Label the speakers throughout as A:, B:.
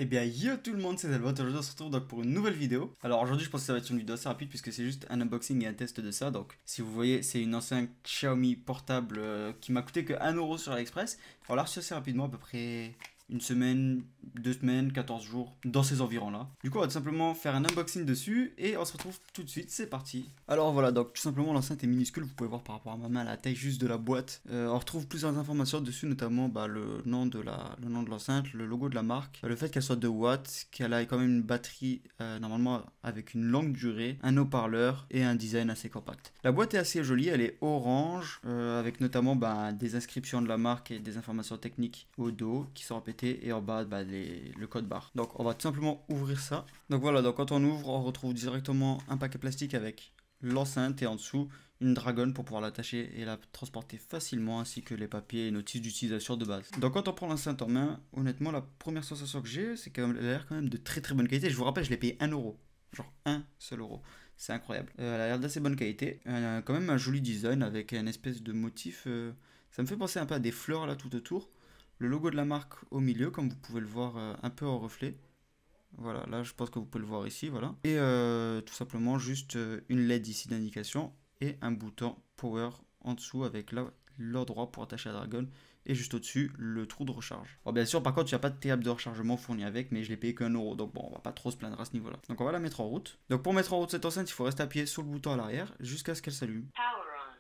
A: Eh bien yo tout le monde, c'est Zelbot, aujourd'hui on se retrouve donc pour une nouvelle vidéo. Alors aujourd'hui je pense que ça va être une vidéo assez rapide puisque c'est juste un unboxing et un test de ça. Donc si vous voyez c'est une enceinte Xiaomi portable qui m'a coûté que 1€ sur AliExpress. Alors là reçu assez rapidement, à peu près une semaine, 2 semaines, 14 jours, dans ces environs là. Du coup on va tout simplement faire un unboxing dessus et on se retrouve tout de suite, c'est parti. Alors voilà, donc tout simplement l'enceinte est minuscule, vous pouvez voir par rapport à ma main la taille juste de la boîte. On retrouve plusieurs informations dessus, notamment le nom de l'enceinte, le logo de la marque, le fait qu'elle soit de watts, qu'elle ait quand même une batterie normalement avec une longue durée, un haut-parleur et un design assez compact. La boîte est assez jolie, elle est orange, avec notamment des inscriptions de la marque et des informations techniques au dos qui sont répétées et en bas le code barre. Donc on va tout simplement ouvrir ça. Donc voilà, donc quand on ouvre on retrouve directement un paquet plastique avec l'enceinte et en dessous une dragonne pour pouvoir l'attacher et la transporter facilement, ainsi que les papiers et notices d'utilisation de base. Donc quand on prend l'enceinte en main, honnêtement la première sensation que j'ai c'est qu'elle a l'air quand même de très bonne qualité. Je vous rappelle, je l'ai payé 1€, genre un seul euro. C'est incroyable. Elle a l'air d'assez bonne qualité. Elle a quand même un joli design avec un espèce de motif. Ça me fait penser un peu à des fleurs là tout autour. Le logo de la marque au milieu, comme vous pouvez le voir un peu en reflet. Voilà, là je pense que vous pouvez le voir ici, voilà. Et tout simplement juste une LED ici d'indication et un bouton power en dessous avec l'or droit pour attacher la dragonne. Et juste au-dessus, le trou de recharge. Alors bien sûr, par contre, il n'y a pas de câble de rechargement fourni avec, mais je l'ai payé que 1€. Donc bon, on va pas trop se plaindre à ce niveau-là. Donc on va la mettre en route. Donc pour mettre en route cette enceinte, il faut rester appuyé sur le bouton à l'arrière jusqu'à ce qu'elle s'allume.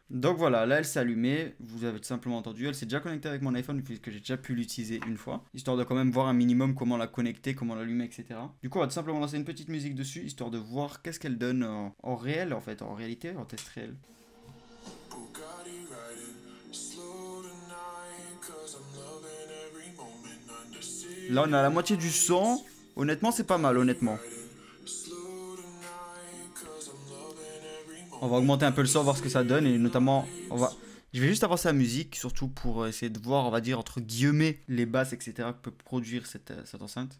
A: Donc voilà, là elle s'est allumée, vous avez tout simplement entendu, elle s'est déjà connectée avec mon iPhone puisque j'ai déjà pu l'utiliser une fois, histoire de quand même voir un minimum comment la connecter, comment l'allumer, etc. Du coup on va tout simplement lancer une petite musique dessus, histoire de voir qu'est-ce qu'elle donne en réel, en fait, en réalité, en test réel. Là on a la moitié du son, honnêtement c'est pas mal, honnêtement. On va augmenter un peu le son, voir ce que ça donne et notamment je vais juste avancer la musique, surtout pour essayer de voir, on va dire entre guillemets, les basses, etc. que peut produire cette enceinte.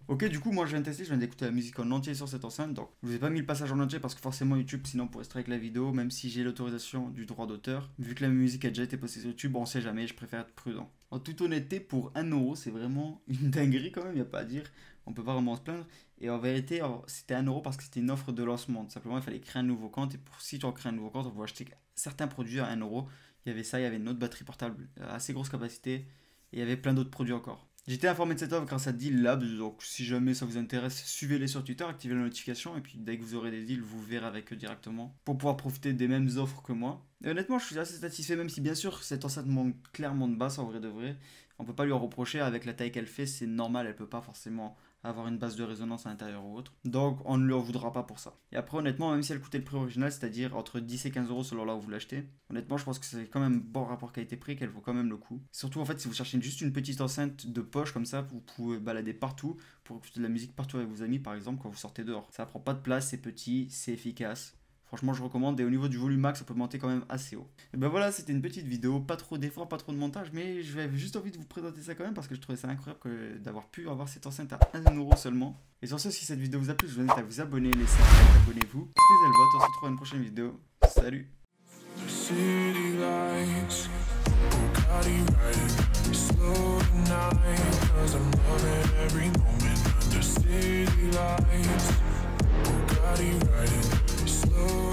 A: Ok, du coup, moi je viens de tester, je viens d'écouter la musique en entier sur cette enceinte. Donc, je vous ai pas mis le passage en entier parce que forcément YouTube, sinon pourrait strike la vidéo, même si j'ai l'autorisation du droit d'auteur. Vu que la musique a déjà été postée sur YouTube, on sait jamais, je préfère être prudent. En toute honnêteté, pour 1€, c'est vraiment une dinguerie quand même, il n'y a pas à dire. On peut pas vraiment se plaindre. Et en vérité, c'était 1€ parce que c'était une offre de lancement. Simplement, il fallait créer un nouveau compte. Et si tu en crées un nouveau compte, on pouvait acheter certains produits à 1€. Il y avait ça, il y avait une autre batterie portable à assez grosse capacité. Et il y avait plein d'autres produits encore. J'étais informé de cette offre grâce à Deal Labs, donc si jamais ça vous intéresse, suivez-les sur Twitter, activez la notification et puis dès que vous aurez des deals, vous verrez avec eux directement pour pouvoir profiter des mêmes offres que moi. Et honnêtement, je suis assez satisfait, même si bien sûr cette enceinte manque clairement de basse en vrai de vrai. On peut pas lui en reprocher, avec la taille qu'elle fait, c'est normal, elle peut pas forcément avoir une base de résonance à l'intérieur ou autre. Donc on ne lui en voudra pas pour ça. Et après honnêtement, même si elle coûtait le prix original, c'est-à-dire entre 10 et 15€ selon là où vous l'achetez, honnêtement je pense que c'est quand même bon rapport qualité-prix, qu'elle vaut quand même le coup. Surtout en fait si vous cherchez juste une petite enceinte de poche comme ça, vous pouvez balader partout, pour écouter de la musique partout avec vos amis par exemple quand vous sortez dehors. Ça prend pas de place, c'est petit, c'est efficace. Franchement, je recommande, et au niveau du volume max, on peut monter quand même assez haut. Et ben voilà, c'était une petite vidéo, pas trop d'efforts, pas trop de montage, mais j'avais juste envie de vous présenter ça quand même parce que je trouvais ça incroyable d'avoir pu avoir cette enceinte à 1€ seulement. Et sur ce, si cette vidéo vous a plu, je vous invite à vous abonner, laissez un like, abonnez-vous. C'était Zelbot, on se retrouve à une prochaine vidéo. Salut! Slow